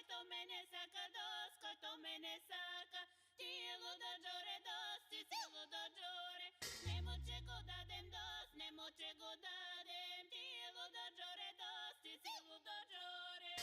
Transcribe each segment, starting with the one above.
to mene saka dos, to mene saka. Tijelo da džore dos, tijelo da džore. Nemoće go dadem dos, nemoće go dadem. Tijelo da džore dos, tijelo da džore.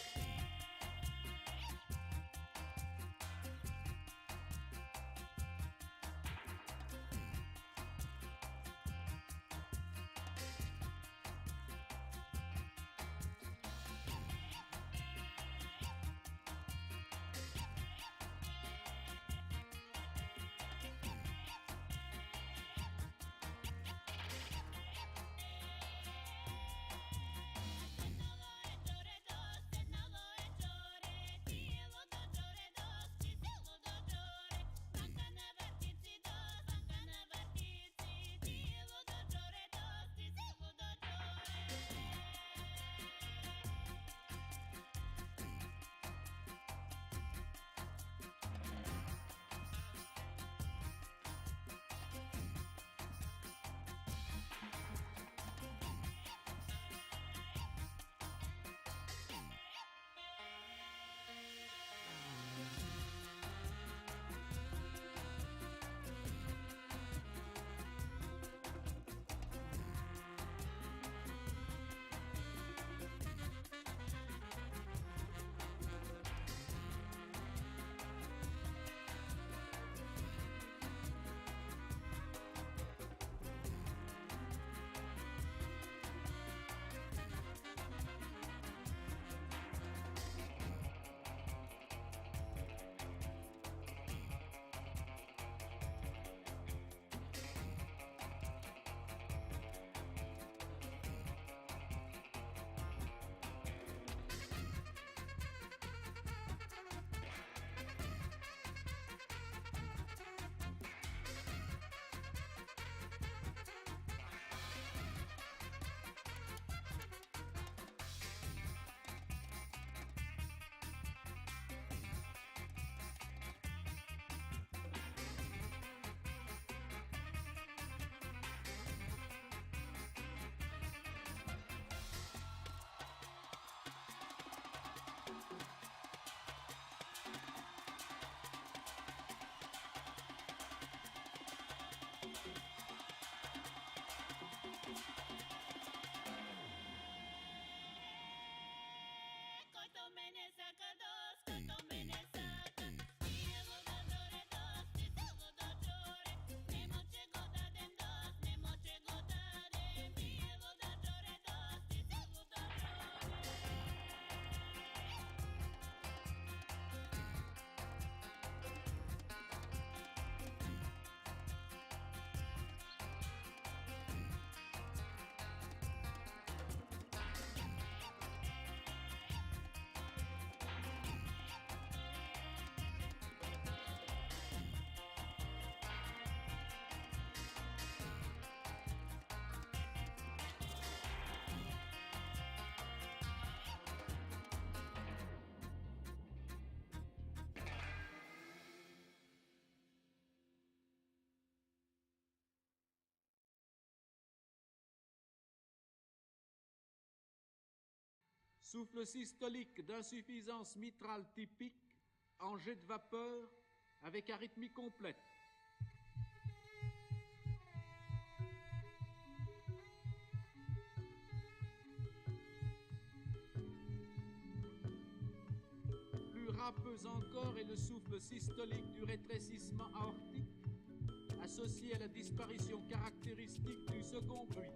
Souffle systolique d'insuffisance mitrale typique en jet de vapeur avec arythmie complète. Plus râpeux encore est le souffle systolique du rétrécissement aortique, associé à la disparition caractéristique du second bruit.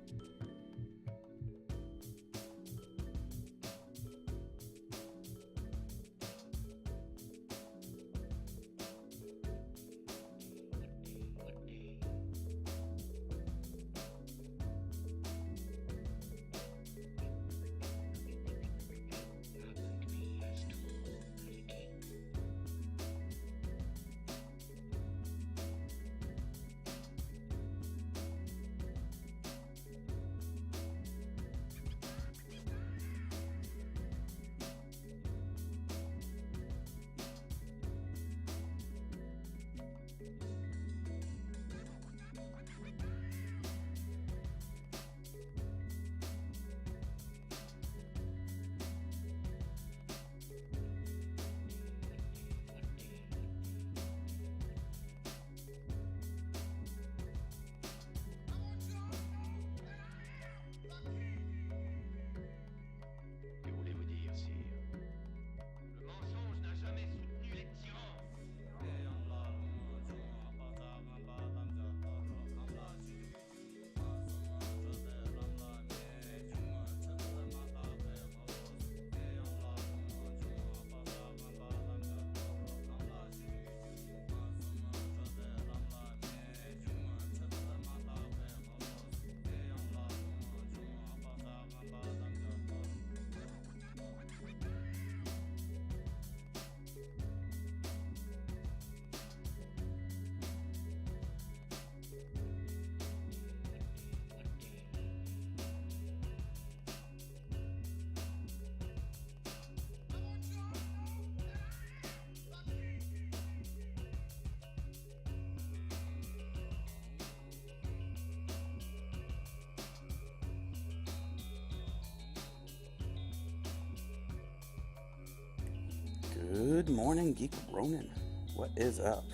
Good morning, Geek Ronin. What is up?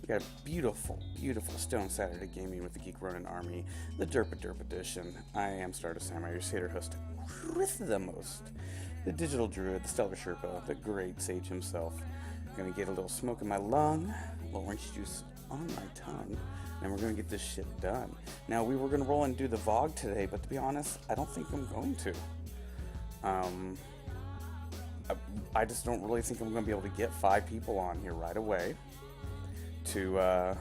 We got a beautiful, beautiful Stone Saturday gaming with the Geek Ronin Army, the Durp edition. I am Stardust Samurai, your Seder host with the most, the digital druid, the stellar Sherpa, the great sage himself. Gonna get a little smoke in my lung, a little orange juice on my tongue, and we're gonna get this shit done. Now, we were gonna roll and do the VOG today, but to be honest, I don't think I'm going to. I just don't really think I'm going to be able to get 5 people on here right away to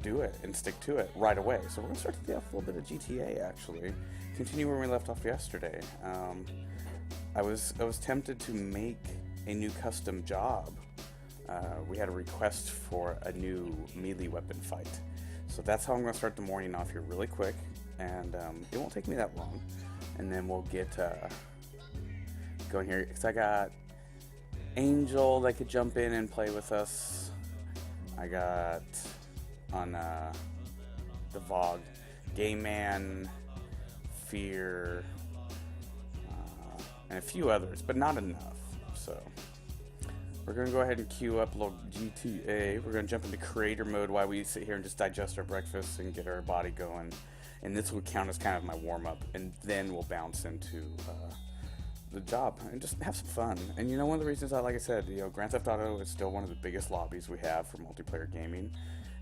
do it and stick to it right away. So we're going to start to get off a little bit of GTA, actually. Continue where we left off yesterday. I was tempted to make a new custom job. We had a request for a new melee weapon fight. So that's how I'm going to start the morning off here really quick. And it won't take me that long. And then we'll get going here, because I got Angel that could jump in and play with us. I got on the VOG Game Man, Fear, and a few others, but not enough. So we're gonna go ahead and queue up a little GTA. We're gonna jump into creator mode while we sit here and just digest our breakfast and get our body going. And this will count as kind of my warm-up, and then we'll bounce into the job and just have some fun. And you know, one of the reasons like I said, Grand Theft Auto is still one of the biggest lobbies we have for multiplayer gaming,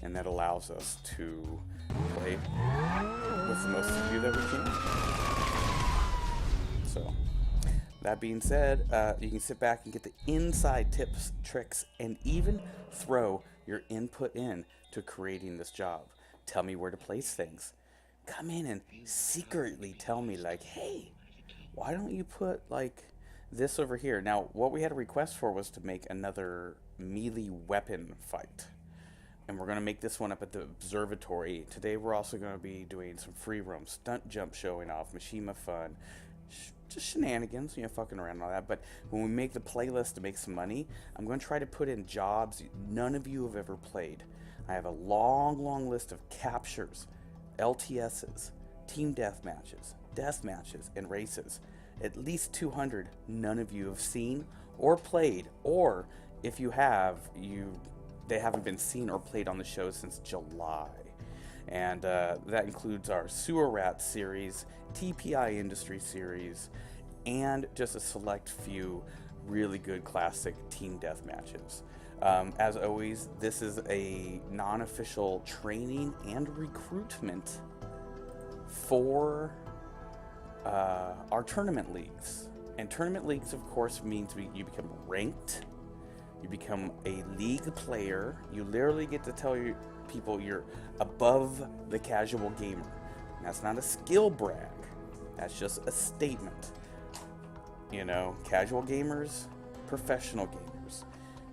and that allows us to play with the most of you that we can. So, that being said, you can sit back and get the inside tips, tricks, and even throw your input in to creating this job. Tell me where to place things. Come in and secretly tell me, like, hey, why don't you put, like, this over here? Now, what we had a request for was to make another melee weapon fight. And we're going to make this one up at the observatory. Today, we're also going to be doing some free roam, stunt jump showing off, Mishima fun, just shenanigans, fucking around and all that. But when we make the playlist to make some money, I'm going to try to put in jobs none of you have ever played. I have a long, long list of captures, LTSs, team death matches, and races. At least 200 none of you have seen or played, or if you have, they haven't been seen or played on the show since July. And that includes our Sewer Rat series, TPI Industry series, and just a select few really good classic team death matches. As always, this is a non-official training and recruitment for our tournament leagues. And tournament leagues, of course, means you become ranked, you become a league player, you literally get to tell people you're above the casual gamer. And that's not a skill brag, that's just a statement. Casual gamers, professional gamers.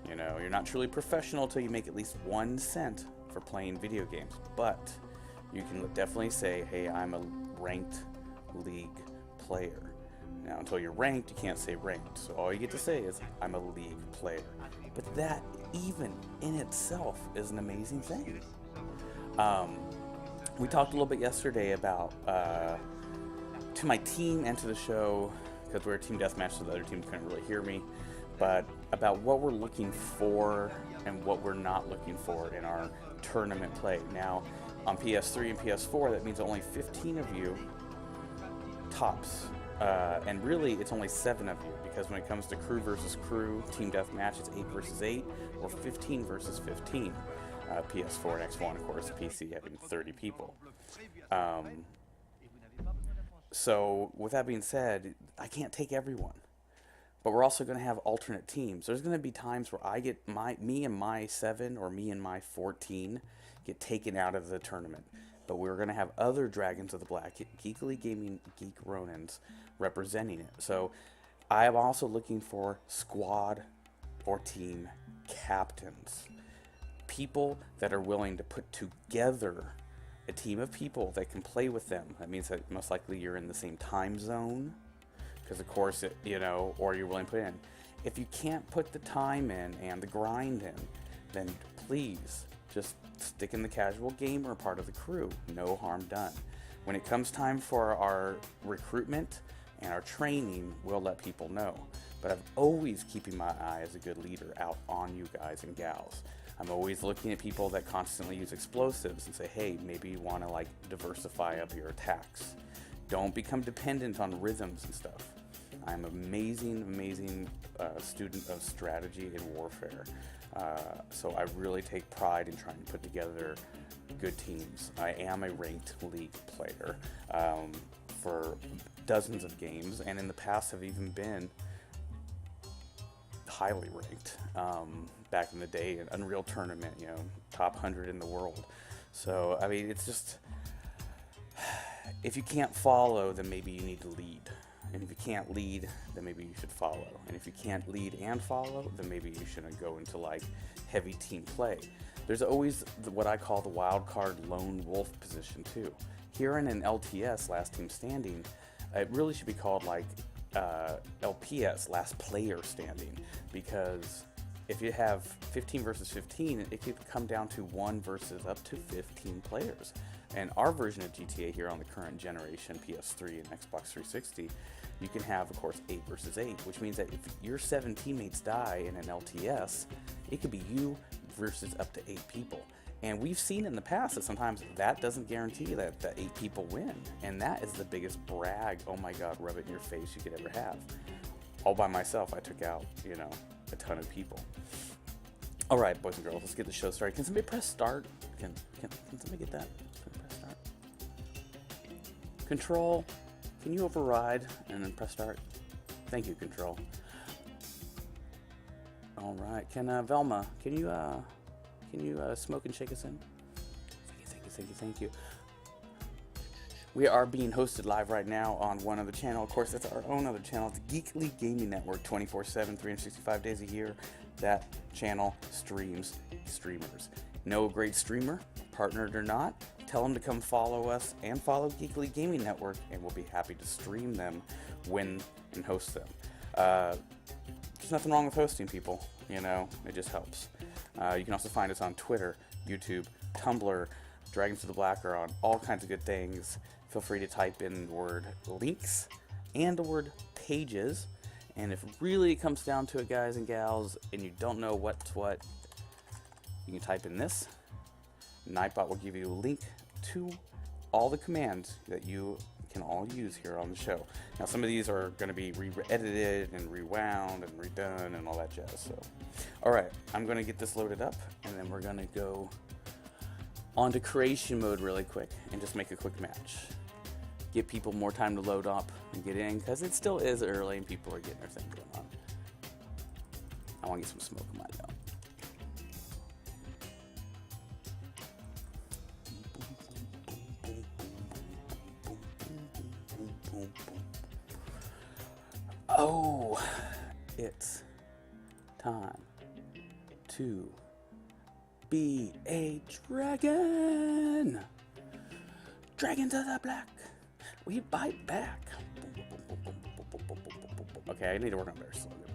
You're not truly professional until you make at least 1 cent for playing video games. But you can definitely say, hey, I'm a ranked league player. Now, until you're ranked, you can't say ranked. So all you get to say is, I'm a league player. But that, even in itself, is an amazing thing. We talked a little bit yesterday about, to my team and to the show, because we're a team deathmatch, so the other team couldn't really hear me, but about what we're looking for and what we're not looking for in our tournament play. Now, on PS3 and PS4, that means only 15 of you tops. And really, it's only 7 of you, because when it comes to crew versus crew, team deathmatch, it's 8 versus 8, or 15 versus 15. PS4 and X1, of course, PC having 30 people. So, with that being said, I can't take everyone. But we're also going to have alternate teams. There's going to be times where I get me and my 7 or me and my 14 get taken out of the tournament. But we're going to have other Dragons of the Black, Geekly Gaming Geek Ronins, representing it. So I am also looking for squad or team captains. People that are willing to put together a team of people that can play with them. That means that most likely you're in the same time zone. Because of course, or you're willing to put in. If you can't put the time in and the grind in, then please just stick in the casual gamer part of the crew. No harm done. When it comes time for our recruitment and our training, we'll let people know. but I'm always keeping my eye as a good leader out on you guys and gals. I'm always looking at people that constantly use explosives and say, hey, maybe you want to like diversify up your attacks. Don't become dependent on rhythms and stuff. I'm an amazing student of strategy and warfare. So I really take pride in trying to put together good teams. I am a ranked league player for dozens of games, and in the past have even been highly ranked. Back in the day, an Unreal Tournament, you know, top 100 in the world. So, I mean, it's just, if you can't follow, then maybe you need to lead. And if you can't lead, then maybe you should follow. And if you can't lead and follow, then maybe you shouldn't go into like heavy team play. There's always what I call the wild card lone wolf position too. Here in an LTS, last team standing, it really should be called like LPS, last player standing, because if you have 15 versus 15, it could come down to 1 versus up to 15 players. And our version of GTA here on the current generation, PS3 and Xbox 360, you can have, of course, 8 versus 8, which means that if your 7 teammates die in an LTS, it could be you versus up to 8 people. And we've seen in the past that sometimes that doesn't guarantee that the 8 people win. And that is the biggest brag, oh my god, rub it in your face, you could ever have. All by myself, I took out, you know, a ton of people. All right, boys and girls, let's get the show started. Can somebody press start? Can somebody get that? Can press start? Control, can you override and then press start? Thank you, Control. All right, can Velma, can you smoke and shake us in? Thank you. We are being hosted live right now on one other channel. Of course, it's our own other channel. It's Geek Gaming Network, 24/7, 365 days a year. That channel streams streamers. Know a great streamer, partnered or not? Tell them to come follow us and follow Geek Gaming Network, and we'll be happy to stream them, win, and host them. There's nothing wrong with hosting people, you know, it just helps. You can also find us on Twitter, YouTube, Tumblr, Dragons to the Black are on all kinds of good things. Feel free to type in the word links and the word pages. And if really it comes down to it, guys and gals, and you don't know what's what, you can type in this. Nightbot will give you a link to all the commands that you can all use here on the show. Now, some of these are going to be re-edited and rewound and redone and all that jazz. So, all right, I'm going to get this loaded up, and then we're going to go onto creation mode really quick and just make a quick match. Give people more time to load up and get in, because it still is early and people are getting their thing going on. I want to get some smoke in my nose. Oh, it's time to be a dragon. Dragon to the black. We bite back. Okay, I need to work on better slogan.